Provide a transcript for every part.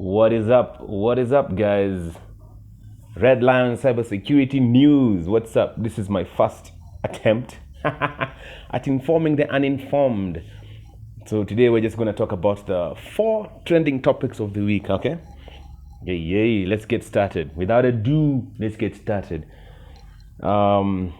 What is up? What is up, guys? Red Lion Cybersecurity News. What's up? This is my first attempt at informing the uninformed. So today we're just going to talk about the 4 trending topics of the week, okay? Yay, let's get started. Without ado, let's get started. A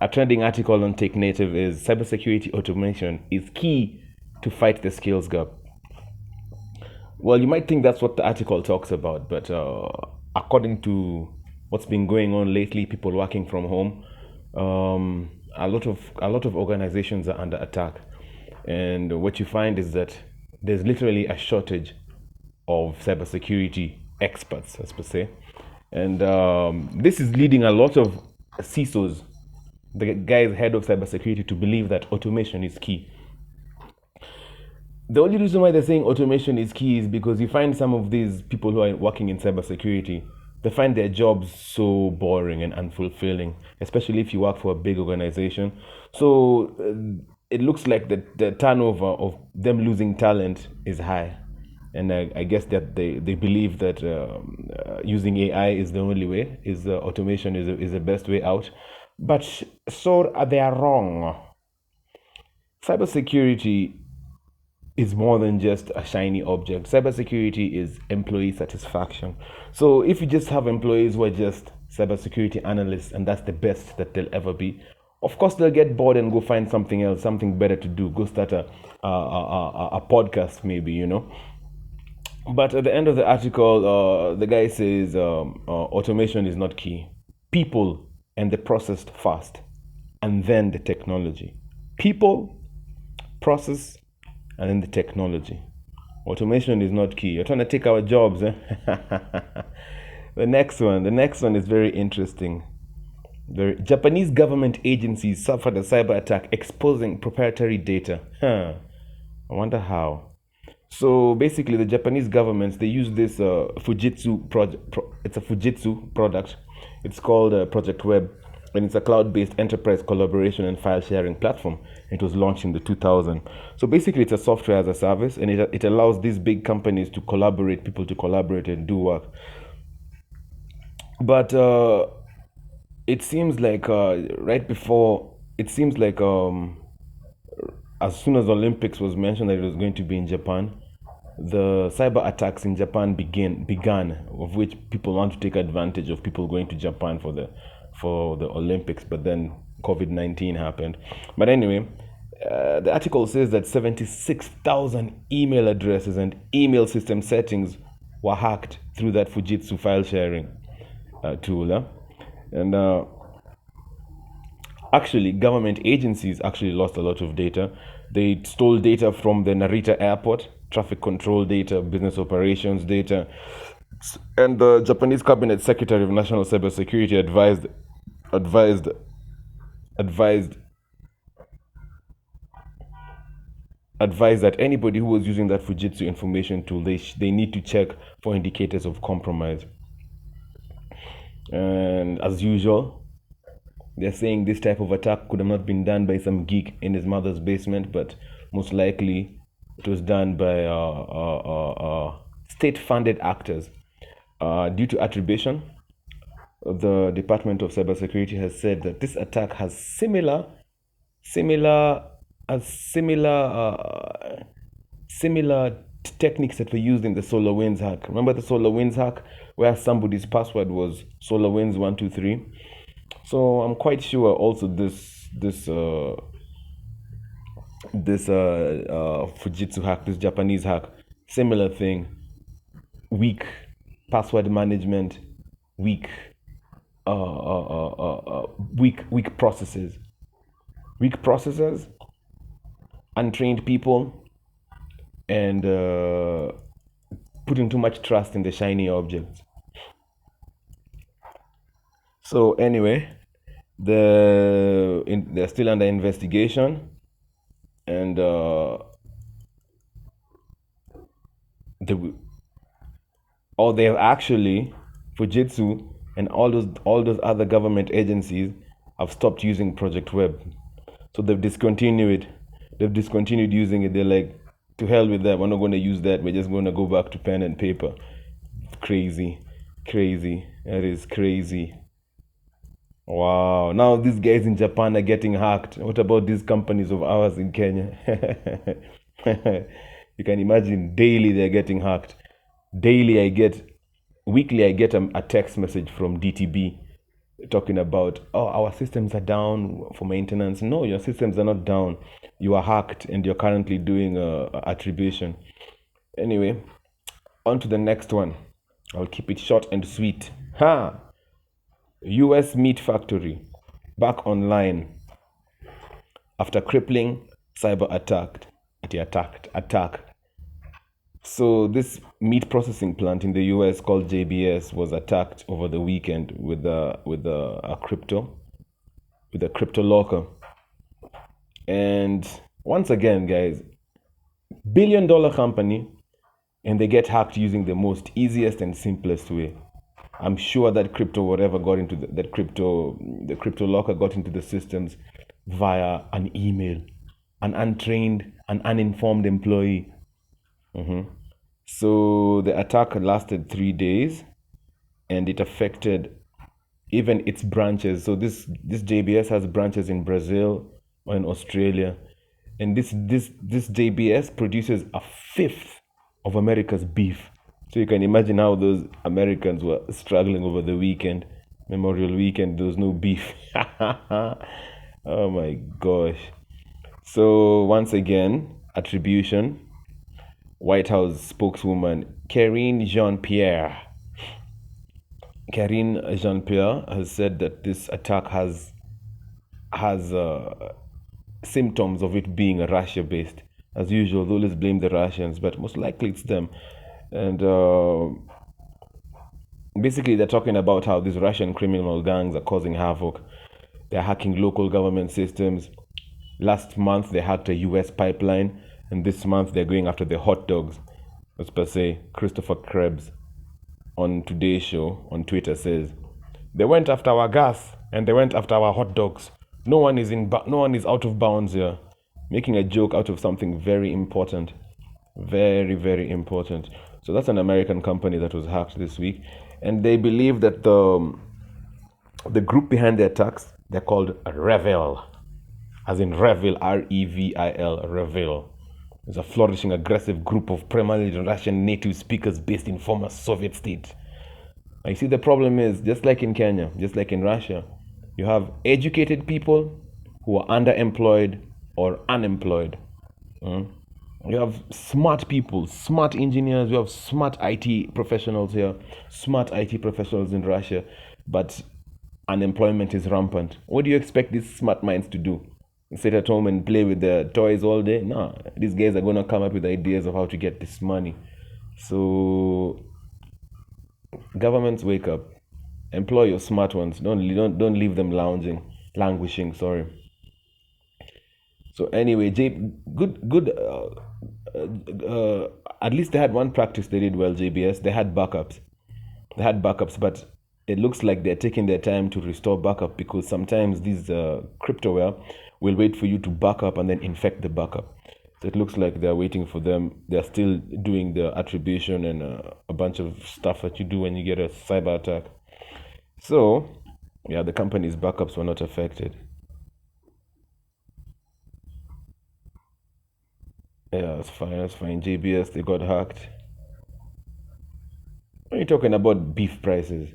trending article on Tech Native is cybersecurity automation is key to fight the skills gap. Well, you might think that's what the article talks about, but according to what's been going on lately, people working from home, a lot of organizations are under attack, and what you find is that there's literally a shortage of cybersecurity experts, as per se, and this is leading a lot of CISOs, the guys head of cybersecurity, to believe that automation is key. The only reason why they're saying automation is key is because you find some of these people who are working in cybersecurity, they find their jobs so boring and unfulfilling, especially if you work for a big organization. So it looks like the turnover of them losing talent is high. And I guess that they believe that using AI is the only way, is automation is the best way out. But so they are wrong. Cybersecurity is more than just a shiny object. Cybersecurity is employee satisfaction. So if you just have employees who are just cybersecurity analysts and that's the best that they'll ever be, of course they'll get bored and go find something else, something better to do. Go start a podcast, maybe, you know. But at the end of the article, the guy says automation is not key. People and the process first, and then the technology. People, process, and then the technology. Automation is not key. You're trying to take our jobs. Eh? The next one is very interesting. The Japanese government agencies suffered a cyber attack exposing proprietary data. I wonder how. So basically, the Japanese governments, they use this Fujitsu project. It's a Fujitsu product. It's called Project Web, and it's a cloud-based enterprise collaboration and file sharing platform. It was launched in the 2000. So basically, it's a software as a service, and it allows these big companies to collaborate, people to collaborate and do work. But it seems like right before, it seems like as soon as Olympics was mentioned that it was going to be in Japan, the cyber attacks in Japan began, of which people want to take advantage of people going to Japan for the Olympics, but then COVID-19 happened. But anyway, the article says that 76,000 email addresses and email system settings were hacked through that Fujitsu file sharing tool. And actually, government agencies actually lost a lot of data. They stole data from the Narita airport, traffic control data, business operations data. And the Japanese Cabinet Secretary of National Cybersecurity advised that anybody who was using that Fujitsu information tool, they need to check for indicators of compromise. And as usual, they're saying this type of attack could have not been done by some geek in his mother's basement, but most likely it was done by state-funded actors. Due to attribution, the Department of Cybersecurity has said that this attack has similar techniques that were used in the SolarWinds hack. Remember the SolarWinds hack, where somebody's password was SolarWinds123? So I'm quite sure also this Fujitsu hack, this Japanese hack, similar thing. Weak password management, weak processes, untrained people, and putting too much trust in the shiny objects. So anyway, they're still under investigation, and they have actually, Fujitsu and all those other government agencies have stopped using Project Web. So they've discontinued using it. They're like, To hell with that. We're not going to use that. We're just going to go back to pen and paper. Crazy. That is crazy. Wow. Now these guys in Japan are getting hacked. What about these companies of ours in Kenya? You can imagine daily they're getting hacked. Weekly I get a text message from DTB talking about, oh, our systems are down for maintenance. No, your systems are not down. You are hacked and you're currently doing attribution. Anyway, on to the next one. I'll keep it short and sweet. US meat factory back online after crippling cyber attack. So this meat processing plant in the US called JBS was attacked over the weekend with a crypto locker. And once again, guys, billion-dollar company, and they get hacked using the most easiest and simplest way. I'm sure that crypto whatever got into the crypto locker got into the systems via an email, an untrained, an uninformed employee. So the attack lasted 3 days, and it affected even its branches. So this JBS has branches in Brazil or in Australia, and this JBS produces a fifth of America's beef. So you can imagine how those Americans were struggling over the weekend, Memorial Weekend. There was no beef. Oh my gosh. So once again, attribution. White House spokeswoman Karine Jean-Pierre has said that this attack has symptoms of it being Russia-based. As usual, they always blame the Russians, but most likely it's them. And basically, they're talking about how these Russian criminal gangs are causing havoc. They're hacking local government systems. Last month, they hacked a US pipeline. And this month, they're going after the hot dogs. As per se, Christopher Krebs on Today's Show on Twitter says, they went after our gas and they went after our hot dogs. No one is out of bounds here. Making a joke out of something very important. Very, very important. So that's an American company that was hacked this week. And they believe that the group behind the attacks, they're called REVIL. As in Revil, R-E-V-I-L, REVIL. It's a flourishing, aggressive group of primarily Russian native speakers based in former Soviet states. I see the problem is, just like in Kenya, just like in Russia, you have educated people who are underemployed or unemployed. You have smart people, smart engineers, you have smart IT professionals here, smart IT professionals in Russia, but unemployment is rampant. What do you expect these smart minds to do? Sit at home and play with their toys all day? No, these guys are going to come up with ideas of how to get this money. So governments, wake up. Employ your smart ones. Don't leave them languishing. Sorry. So anyway, at least they had one practice they did well. JBS, they had backups, but it looks like they're taking their time to restore backup, because sometimes these cryptoware will wait for you to back up and then infect the backup. So it looks like they're waiting for them. They're still doing the attribution and a bunch of stuff that you do when you get a cyber attack. So yeah, the company's backups were not affected. Yeah, that's fine. JBS, they got hacked. What are you talking about beef prices?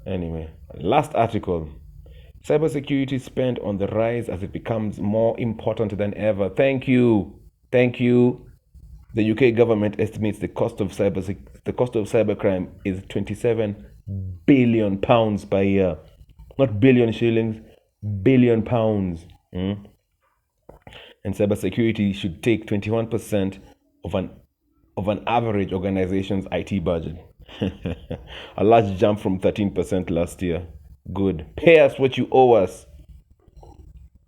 Anyway, last article. Cybersecurity spend on the rise as it becomes more important than ever. Thank you. The UK government estimates the cost of cybercrime is £27 billion per year. Not billion shillings, billion pounds. And cybersecurity should take 21% of an average organization's IT budget. A large jump from 13% last year. Good. Pay us what you owe us.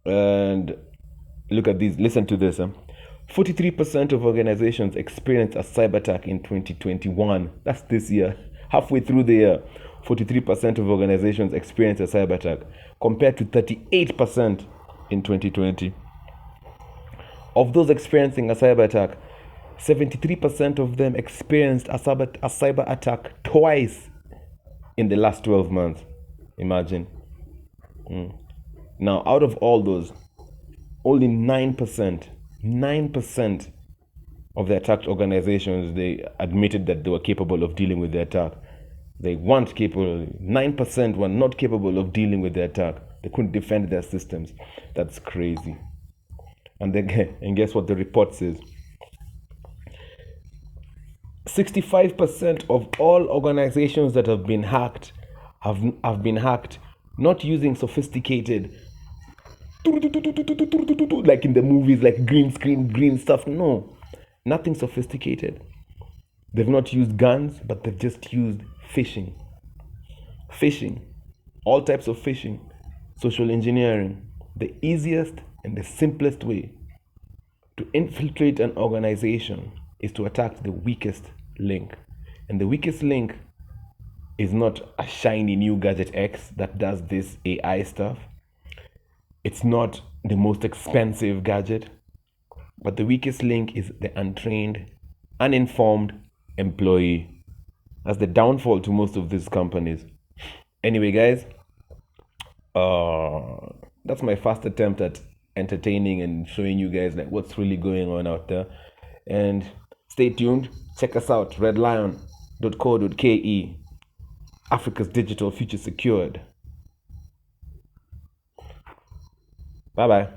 And look at these. Listen to this. 43% of organizations experienced a cyber attack in 2021. That's this year. Halfway through the year, 43% of organizations experienced a cyber attack, compared to 38% in 2020. Of those experiencing a cyber attack, 73% of them experienced a cyber attack twice in the last 12 months. Imagine. Now, out of all those, only 9% of the attacked organizations, they admitted that they were capable of dealing with the attack. They weren't capable. 9% were not capable of dealing with the attack. They couldn't defend their systems. That's crazy. And guess what the report says? 65% of all organizations that have been hacked have been hacked not using sophisticated, like in the movies, like green screen, green stuff. No, nothing sophisticated. They've not used guns, but they've just used phishing. All types of phishing, social engineering. The easiest and the simplest way to infiltrate an organization is to attack the weakest link. And the weakest link is not a shiny new gadget X that does this AI stuff. It's not the most expensive gadget, but the weakest link is the untrained, uninformed employee. That's the downfall to most of these companies. Anyway, guys, that's my first attempt at entertaining and showing you guys like what's really going on out there. And stay tuned. Check us out, redlion.co.ke. Africa's digital future secured. Bye bye.